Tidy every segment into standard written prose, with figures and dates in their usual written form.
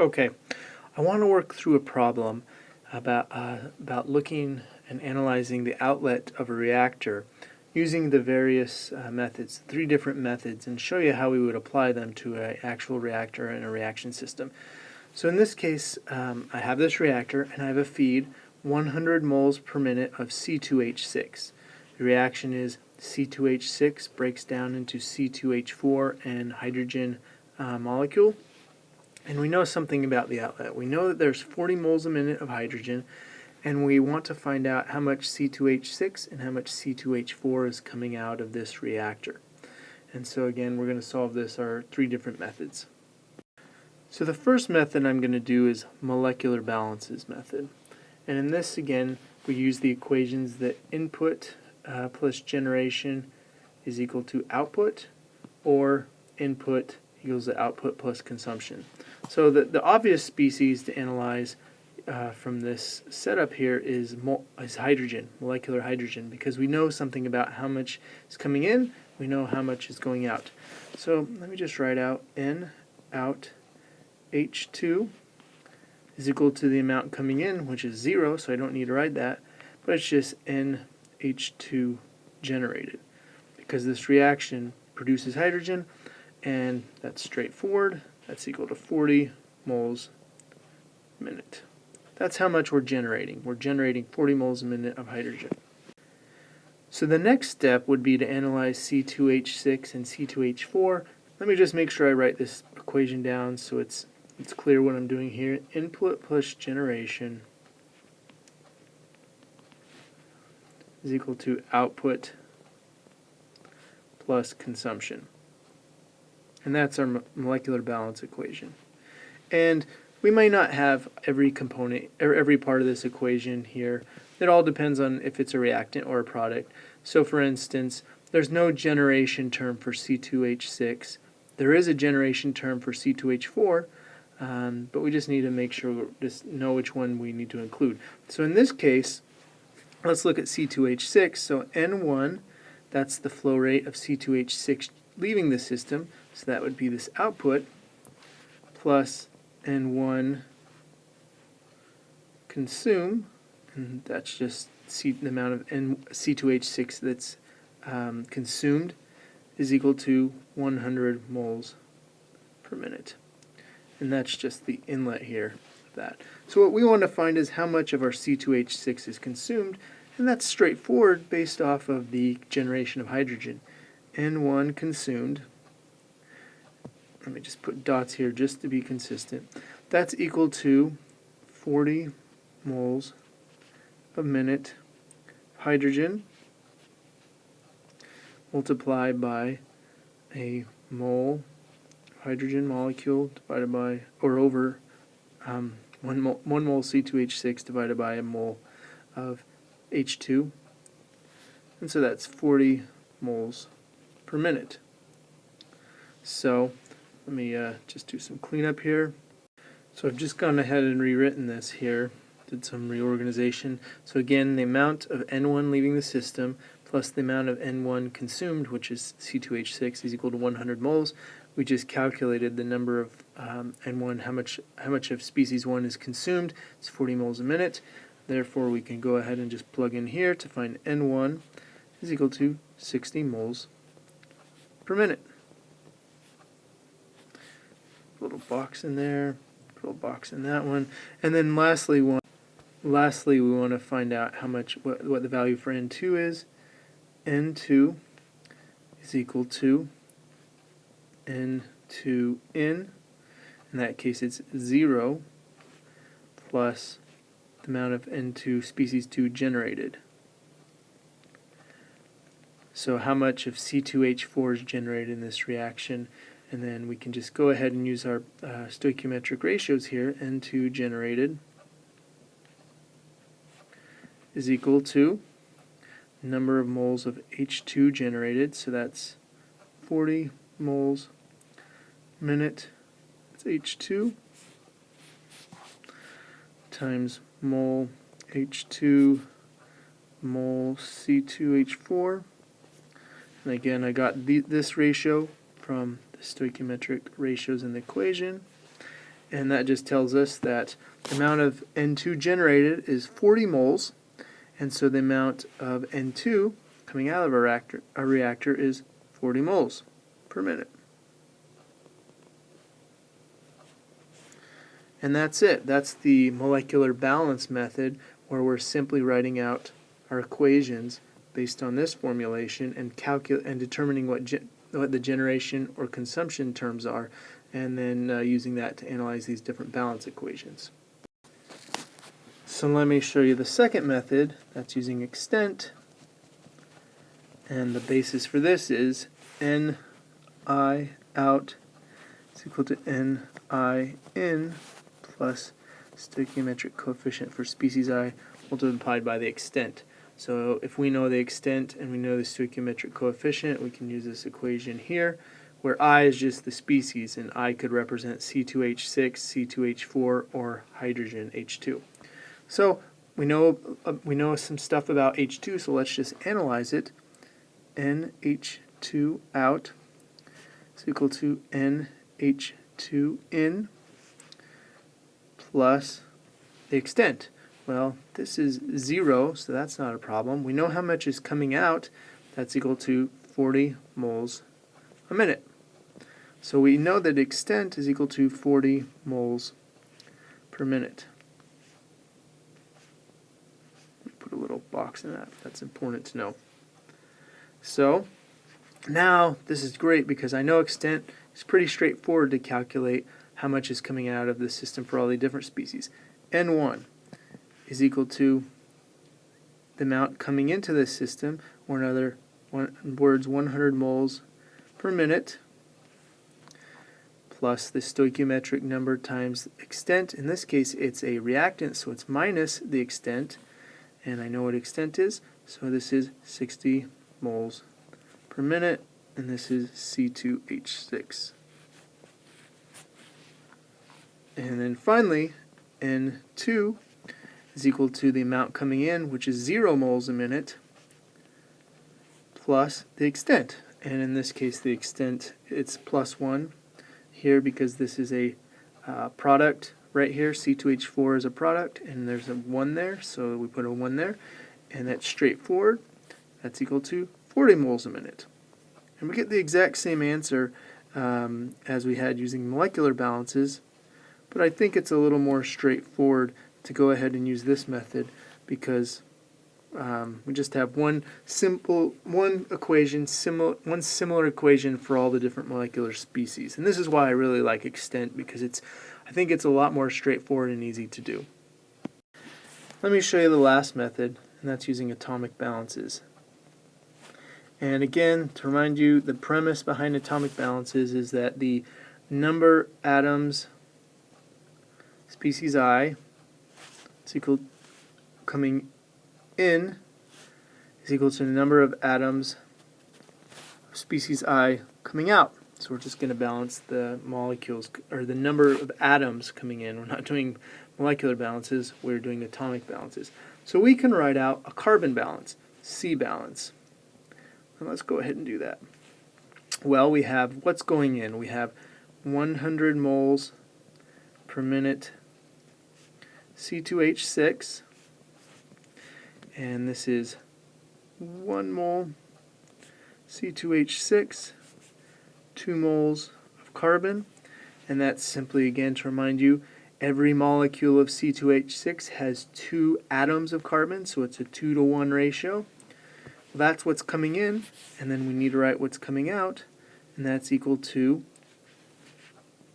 Okay, I want to work through a problem about looking and analyzing the outlet of a reactor using the various methods, 3 different methods, and show you how we would apply them to an actual reactor and a reaction system. So in this case, I have this reactor and I have a feed 100 moles per minute of C2H6. The reaction is C2H6 breaks down into C2H4 and hydrogen molecule. And we know something about the outlet. We know that there's 40 moles a minute of hydrogen, and we want to find out how much C2H6 and how much C2H4 is coming out of this reactor. And so again, we're going to solve this our 3 different methods. So the first method I'm going to do is molecular balances method. And in this, again, we use the equations that input plus generation is equal to output, or input equals the output plus consumption. So the obvious species to analyze from this setup here is hydrogen, molecular hydrogen, because we know something about how much is coming in, we know how much is going out. So let me just write out N out H2 is equal to the amount coming in, which is 0, so I don't need to write that, but it's just NH2 generated, because this reaction produces hydrogen, and that's straightforward. That's equal to 40 moles a minute. That's how much we're generating. We're generating 40 moles a minute of hydrogen. So the next step would be to analyze C2H6 and C2H4. Let me just make sure I write this equation down so it's clear what I'm doing here. Input plus generation is equal to output plus consumption. And that's our molecular balance equation. And we might not have every component or every part of this equation here. It all depends on if it's a reactant or a product. So for instance, there's no generation term for C2H6. There is a generation term for C2H4, but we just need to make sure we just know which one we need to include. So in this case, let's look at C2H6. So N1, that's the flow rate of C2H6 leaving the system. So that would be this output plus N1 consume, and that's just the amount of C2H6 that's consumed is equal to 100 moles per minute. And that's just the inlet here of that. So what we want to find is how much of our C2H6 is consumed, and that's straightforward based off of the generation of hydrogen. N1 consumed, let me just put dots here just to be consistent, that's equal to 40 moles a minute hydrogen multiplied by a mole hydrogen molecule divided by, or over 1 mole C2H6 divided by a mole of H2. And so that's 40 moles per minute. So let me just do some cleanup here. So I've just gone ahead and rewritten this here, did some reorganization. So again, the amount of N1 leaving the system plus the amount of N1 consumed, which is C2H6, is equal to 100 moles. We just calculated the number of N1, how much of species 1 is consumed. It's 40 moles a minute. Therefore, we can go ahead and just plug in here to find N1 is equal to 60 moles per minute. Little box in there, little box in that one, and then lastly we want to find out how much what the value for N2 is. N2 is equal to N2 in that case it's 0 plus the amount of N2 species 2 generated. So how much of C2H4 is generated in this reaction, and then we can just go ahead and use our stoichiometric ratios here. N2 generated is equal to number of moles of H2 generated, so that's 40 moles a minute, that's H2, times mole H2 mole C2H4. And again, I got this ratio from the stoichiometric ratios in the equation. and that just tells us that the amount of N2 generated is 40 moles, and so the amount of N2 coming out of a reactor is 40 moles per minute. And that's it. That's the molecular balance method, where we're simply writing out our equations based on this formulation and determining what the generation or consumption terms are, and then using that to analyze these different balance equations. So let me show you the second method. That's using extent, and the basis for this is Ni out is equal to Ni in plus stoichiometric coefficient for species I multiplied by the extent. So if we know the extent and we know the stoichiometric coefficient, we can use this equation here, where I is just the species, and I could represent C2H6, C2H4, or hydrogen H2. So we know some stuff about H2, so let's just analyze it. NH2 out is equal to NH2 in plus the extent. Well, this is 0, so that's not a problem. We know how much is coming out. That's equal to 40 moles a minute. So we know that extent is equal to 40 moles per minute. Put a little box in that. That's important to know. So now this is great because I know extent is pretty straightforward to calculate how much is coming out of the system for all the different species. N1 is equal to the amount coming into this system, or in other words, 100 moles per minute, plus the stoichiometric number times extent. In this case, it's a reactant, so it's minus the extent, and I know what extent is, so this is 60 moles per minute, and this is C2H6. And then finally, N2 is equal to the amount coming in, which is 0 moles a minute, plus the extent. And in this case, the extent, it's plus 1 here because this is a product right here. C2H4 is a product, and there's a 1 there, so we put a 1 there. And that's straightforward. That's equal to 40 moles a minute. And we get the exact same answer as we had using molecular balances, but I think it's a little more straightforward to go ahead and use this method because we just have one similar equation for all the different molecular species. And this is why I really like extent, because I think it's a lot more straightforward and easy to do. Let me show you the last method, and that's using atomic balances. And again, to remind you, the premise behind atomic balances is that the number atoms species I is equal coming in is equal to the number of atoms of species I coming out. So we're just going to balance the molecules, or the number of atoms coming in. We're not doing molecular balances, we're doing atomic balances. So we can write out a carbon balance, C balance. And let's go ahead and do that. Well, we have what's going in. We have 100 moles per minute C2H6, and this is 1 mole C2H6, 2 moles of carbon, and that's simply, again, to remind you, every molecule of C2H6 has 2 atoms of carbon, so it's a 2-to-1 ratio. That's what's coming in, and then we need to write what's coming out, and that's equal to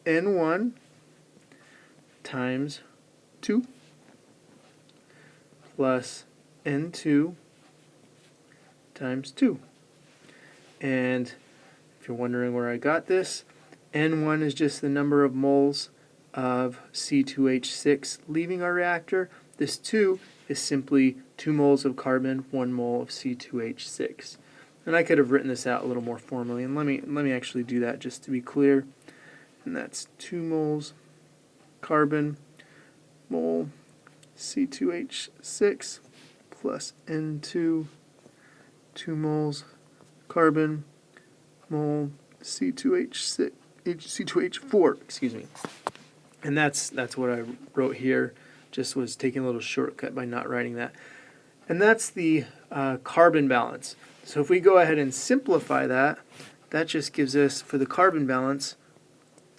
N1 times 2 plus N2 times 2. And if you're wondering where I got this, N1 is just the number of moles of C2H6 leaving our reactor. This 2 is simply 2 moles of carbon, 1 mole of C2H6. And I could have written this out a little more formally, and let me actually do that just to be clear. And that's 2 moles carbon, mole C2H6 plus N2, 2 moles carbon, mole C2H4, excuse me. And that's what I wrote here, just was taking a little shortcut by not writing that. And that's the carbon balance. So if we go ahead and simplify that, that just gives us, for the carbon balance,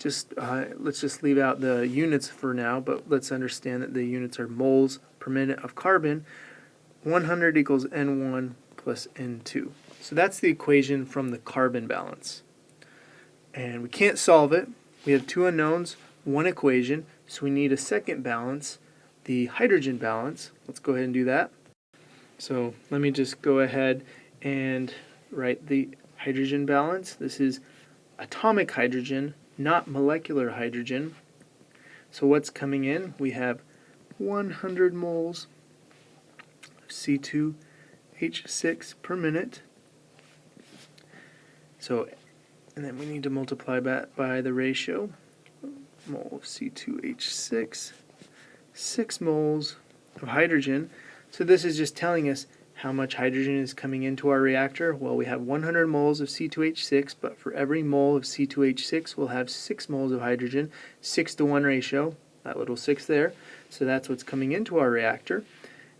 let's just leave out the units for now, but let's understand that the units are moles per minute of carbon. 100 equals N1 plus N2. So that's the equation from the carbon balance. And we can't solve it. We have two unknowns, one equation, so we need a second balance, the hydrogen balance. Let's go ahead and do that. So let me just go ahead and write the hydrogen balance. This is atomic hydrogen, not molecular hydrogen. So what's coming in? We have 100 moles of C2H6 per minute. So, and then we need to multiply that by the ratio. Mole of C2H6, 6 moles of hydrogen. So this is just telling us how much hydrogen is coming into our reactor. Well, we have 100 moles of C2H6, but for every mole of C2H6, we'll have 6 moles of hydrogen, 6-to-1 ratio, that little 6 there. So that's what's coming into our reactor,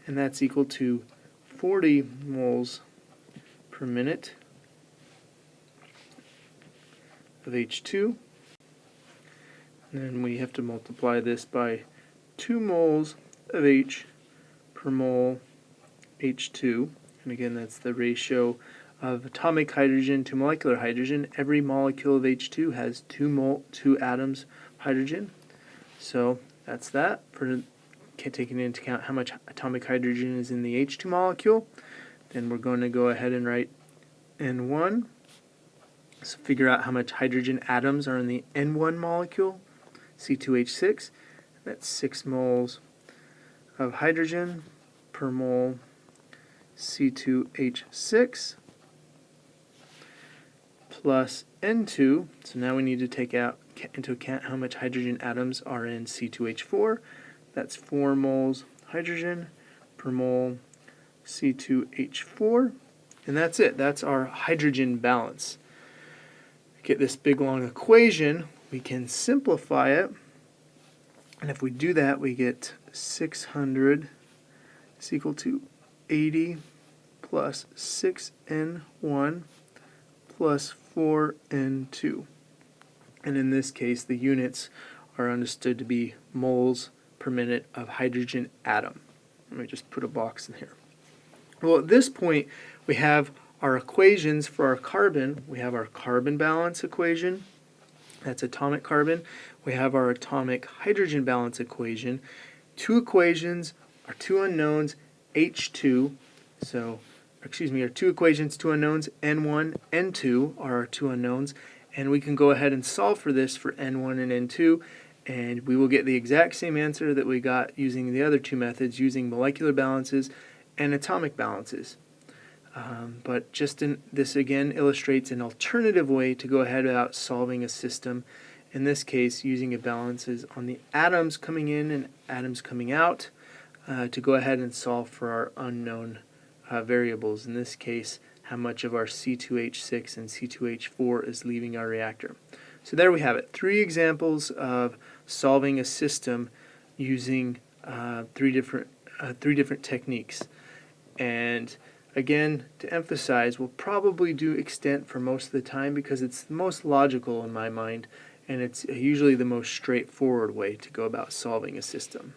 and that's equal to 40 moles per minute of H2. And then we have to multiply this by 2 moles of H per mole H2, and again that's the ratio of atomic hydrogen to molecular hydrogen. Every molecule of H2 has 2 atoms of hydrogen, so that's that for taking into account how much atomic hydrogen is in the H2 molecule. Then we're going to go ahead and write N1, so figure out how much hydrogen atoms are in the N1 molecule, C2H6. That's 6 moles of hydrogen per mole C2H6 plus N2. So now we need to take into account how much hydrogen atoms are in C2H4. That's 4 moles hydrogen per mole C2H4. And that's it. That's our hydrogen balance. Get this big long equation. We can simplify it. And if we do that, we get 600 is equal to 80 plus 6N1 plus 4N2. And in this case, the units are understood to be moles per minute of hydrogen atom. Let me just put a box in here. Well, at this point, we have our equations for our carbon. We have our carbon balance equation. That's atomic carbon. We have our atomic hydrogen balance equation. Two equations, our two unknowns, H2. So, our two equations, two unknowns, N1, N2 are our two unknowns. And we can go ahead and solve for this for N1 and N2. And we will get the exact same answer that we got using the other two methods, using molecular balances and atomic balances. But this again illustrates an alternative way to go ahead about solving a system. In this case, using a balances on the atoms coming in and atoms coming out to go ahead and solve for our unknown variables. In this case, how much of our C2H6 and C2H4 is leaving our reactor. So there we have it. 3 examples of solving a system using three different techniques. And again, to emphasize, we'll probably do extent for most of the time because it's the most logical in my mind, and it's usually the most straightforward way to go about solving a system.